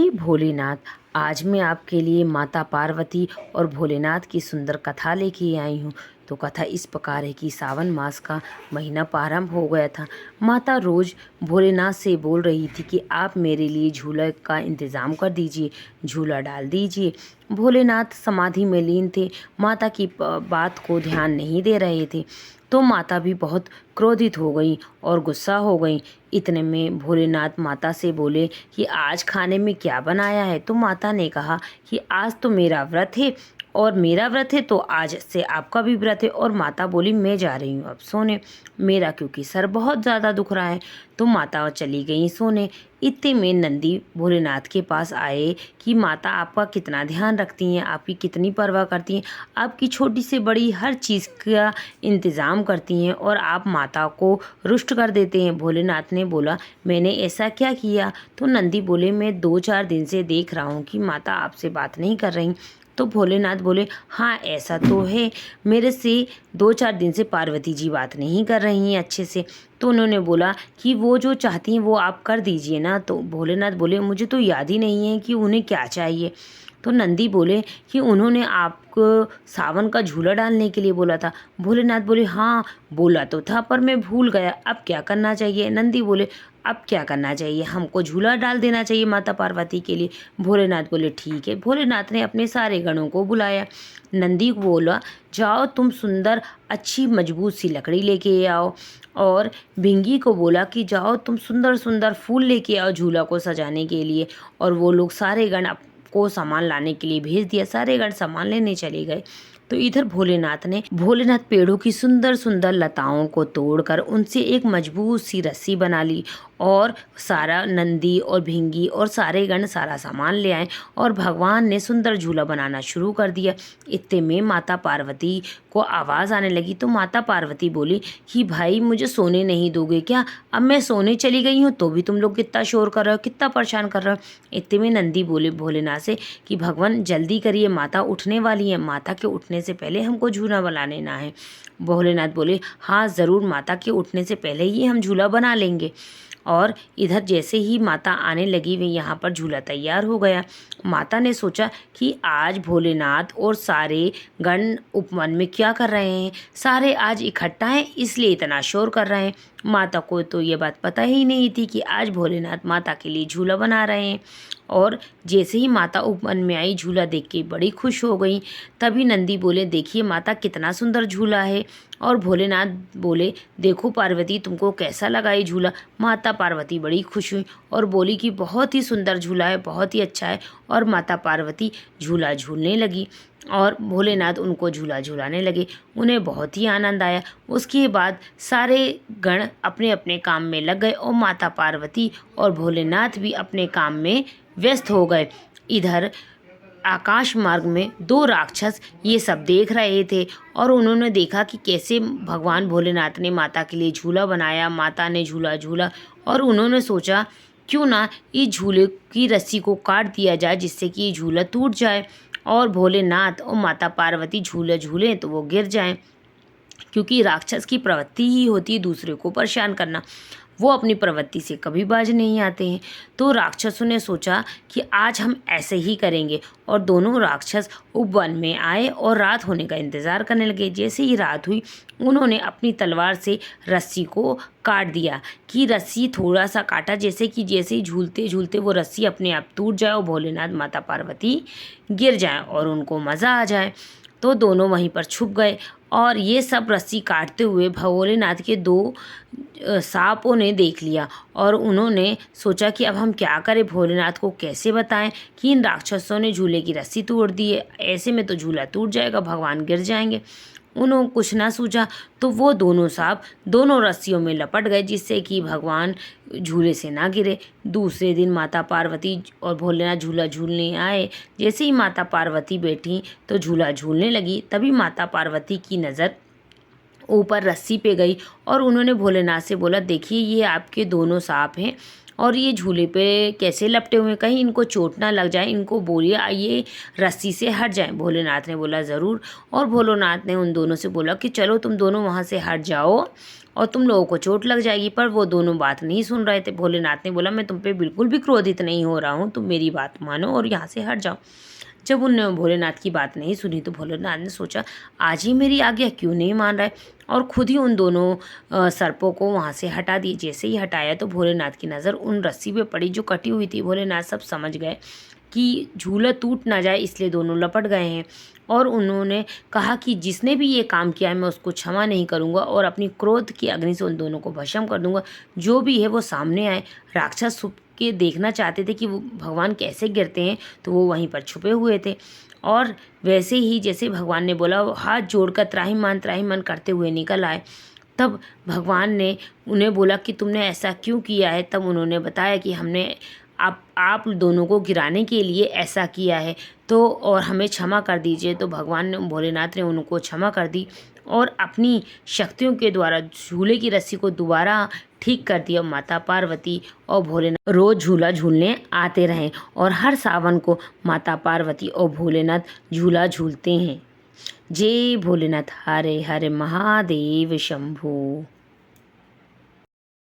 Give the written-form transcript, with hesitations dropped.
हे भोलेनाथ, आज मैं आपके लिए माता पार्वती और भोलेनाथ की सुंदर कथा लेके आई हूँ। तो कथा इस प्रकार है कि सावन मास का महीना प्रारंभ हो गया था। माता रोज भोलेनाथ से बोल रही थी कि आप मेरे लिए झूला का इंतज़ाम कर दीजिए, झूला डाल दीजिए। भोलेनाथ समाधि में लीन थे, माता की बात को ध्यान नहीं दे रहे थे। तो माता भी बहुत क्रोधित हो गई और गुस्सा हो गई। इतने में भोलेनाथ माता से बोले कि आज खाने में क्या बनाया है। तो माता ने कहा कि आज तो मेरा व्रत है और मेरा व्रत है तो आज से आपका भी व्रत है। और माता बोली मैं जा रही हूँ अब सोने, मेरा क्योंकि सर बहुत ज़्यादा दुख रहा है। तो माता चली गई सोने। इतने में नंदी भोलेनाथ के पास आए कि माता आपका कितना ध्यान रखती हैं, आपकी कितनी परवाह करती हैं, आपकी छोटी से बड़ी हर चीज़ का इंतज़ाम करती हैं और आप माता को रुष्ट कर देते हैं। भोलेनाथ ने बोला मैंने ऐसा क्या किया। तो नंदी बोले मैं 2-4 दिन से देख रहा हूँ कि माता आपसे बात नहीं कर रही। तो भोलेनाथ बोले हाँ ऐसा तो है, मेरे से 2-4 दिन से पार्वती जी बात नहीं कर रही हैं अच्छे से। तो उन्होंने बोला कि वो जो चाहती हैं वो आप कर दीजिए ना। तो भोलेनाथ बोले मुझे तो याद ही नहीं है कि उन्हें क्या चाहिए। तो नंदी बोले कि उन्होंने आपको सावन का झूला डालने के लिए बोला था। भोलेनाथ बोले हाँ बोला तो था पर मैं भूल गया, अब क्या करना चाहिए। नंदी बोले अब क्या करना चाहिए, हमको झूला डाल देना चाहिए माता पार्वती के लिए। भोलेनाथ बोले ठीक है। भोलेनाथ ने अपने सारे गणों को बुलाया। नंदी को बोला जाओ तुम सुंदर अच्छी मजबूत सी लकड़ी लेके आओ। और भिंगी को बोला कि जाओ तुम सुंदर सुंदर फूल लेके आओ झूला को सजाने के लिए। और वो लोग सारे गण को सामान लाने के लिए भेज दिया। सारे गण सामान लेने चले गए। तो इधर भोलेनाथ पेड़ों की सुंदर सुंदर लताओं को तोड़कर उनसे एक मजबूत सी रस्सी बना ली। और सारा नंदी और भिंगी और सारे गण सारा सामान ले आए और भगवान ने सुंदर झूला बनाना शुरू कर दिया। इतने में माता पार्वती को आवाज़ आने लगी। तो माता पार्वती बोली कि भाई मुझे सोने नहीं दोगे क्या, अब मैं सोने चली गई हूँ तो भी तुम लोग कितना शोर कर रहे हो, कितना परेशान कर रहे हो। इतने में नंदी बोले भोलेनाथ से कि भगवान जल्दी करिए, माता उठने वाली है, माता के उठने से पहले हमको झूला बना लेना है। भोलेनाथ बोले हाँ ज़रूर, माता के उठने से पहले ही हम झूला बना लेंगे। और इधर जैसे ही माता आने लगी वे यहाँ पर झूला तैयार हो गया। माता ने सोचा कि आज भोलेनाथ और सारे गण उपवन में क्या कर रहे हैं, सारे आज इकट्ठा हैं इसलिए इतना शोर कर रहे हैं। माता को तो ये बात पता ही नहीं थी कि आज भोलेनाथ माता के लिए झूला बना रहे हैं। और जैसे ही माता उपवन में आई झूला देख के बड़ी खुश हो गई। तभी नंदी बोले देखिए माता कितना सुंदर झूला है। और भोलेनाथ बोले देखो पार्वती तुमको कैसा लगा ये झूला। माता पार्वती बड़ी खुश हुई और बोली कि बहुत ही सुंदर झूला है, बहुत ही अच्छा है। और माता पार्वती झूला झूलने लगी और भोलेनाथ उनको झूला झूलाने लगे। उन्हें बहुत ही आनंद आया। उसके बाद सारे गण अपने अपने काम में लग गए और माता पार्वती और भोलेनाथ भी अपने काम में व्यस्त हो गए। इधर आकाश मार्ग में 2 राक्षस ये सब देख रहे थे और उन्होंने देखा कि कैसे भगवान भोलेनाथ ने माता के लिए झूला बनाया, माता ने झूला झूला। और उन्होंने सोचा क्यों ना इस झूले की रस्सी को काट दिया जाए जिससे कि ये झूला टूट जाए और भोलेनाथ और माता पार्वती झूला झूलें तो वो गिर जाएं। क्योंकि राक्षस की प्रवृत्ति ही होती है दूसरे को परेशान करना, वो अपनी प्रवृत्ति से कभी बाज नहीं आते हैं। तो राक्षसों ने सोचा कि आज हम ऐसे ही करेंगे। और दोनों राक्षस उपवन में आए और रात होने का इंतज़ार करने लगे। जैसे ही रात हुई उन्होंने अपनी तलवार से रस्सी को काट दिया कि रस्सी थोड़ा सा काटा जैसे ही झूलते झूलते वो रस्सी अपने आप टूट जाए और भोलेनाथ माता पार्वती गिर जाए और उनको मज़ा आ जाए। तो दोनों वहीं पर छुप गए और ये सब रस्सी काटते हुए भोलेनाथ के 2 सांपों ने देख लिया। और उन्होंने सोचा कि अब हम क्या करें, भोलेनाथ को कैसे बताएं कि इन राक्षसों ने झूले की रस्सी तोड़ दी है, ऐसे में तो झूला टूट जाएगा, भगवान गिर जाएंगे। उन्होंने कुछ ना सूझा तो वो दोनों सांप दोनों रस्सियों में लपट गए जिससे कि भगवान झूले से ना गिरे। दूसरे दिन माता पार्वती और भोलेनाथ झूला झूलने आए। जैसे ही माता पार्वती बैठी तो झूला झूलने लगी, तभी माता पार्वती की नज़र ऊपर रस्सी पे गई और उन्होंने भोलेनाथ से बोला देखिए ये आपके दोनों सांप हैं और ये झूले पे कैसे लपटे हुए हैं, कहीं इनको चोट ना लग जाए, इनको बोलिए आइए रस्सी से हट जाएं। भोलेनाथ ने बोला ज़रूर। और भोलेनाथ ने उन दोनों से बोला कि चलो तुम दोनों वहाँ से हट जाओ और तुम लोगों को चोट लग जाएगी। पर वो दोनों बात नहीं सुन रहे थे। भोलेनाथ ने बोला मैं तुम पे बिल्कुल भी क्रोधित नहीं हो रहा हूँ, तुम मेरी बात मानो और यहाँ से हट जाओ। जब उन भोलेनाथ की बात नहीं सुनी तो भोलेनाथ ने सोचा आज ही मेरी आज्ञा क्यों नहीं मान रहा है, और खुद ही उन दोनों सर्पों को वहाँ से हटा दिए। जैसे ही हटाया तो भोलेनाथ की नज़र उन रस्सी पे पड़ी जो कटी हुई थी। भोलेनाथ सब समझ गए कि झूला टूट ना जाए, इसलिए दोनों लपट गए हैं। और उन्होंने कहा कि जिसने भी ये काम किया है मैं उसको क्षमा नहीं करूँगा और अपनी क्रोध की अग्नि से उन दोनों को भस्म कर दूंगा। जो भी है वो सामने आए। राक्षस छुप के देखना चाहते थे कि वो भगवान कैसे गिरते हैं, तो वो वहीं पर छुपे हुए थे। और वैसे ही जैसे भगवान ने बोला वो हाथ जोड़कर त्राहिमाम करते हुए निकल आए। तब भगवान ने उन्हें बोला कि तुमने ऐसा क्यों किया है। तब उन्होंने बताया कि हमने आप दोनों को गिराने के लिए ऐसा किया है, तो और हमें क्षमा कर दीजिए। तो भगवान ने भोलेनाथ ने उनको क्षमा कर दी और अपनी शक्तियों के द्वारा झूले की रस्सी को दोबारा ठीक कर दिया। माता पार्वती और भोलेनाथ रोज झूला झूलने आते रहे और हर सावन को माता पार्वती और भोलेनाथ झूला झूलते हैं। जय भोलेनाथ। हरे हरे महादेव शंभो।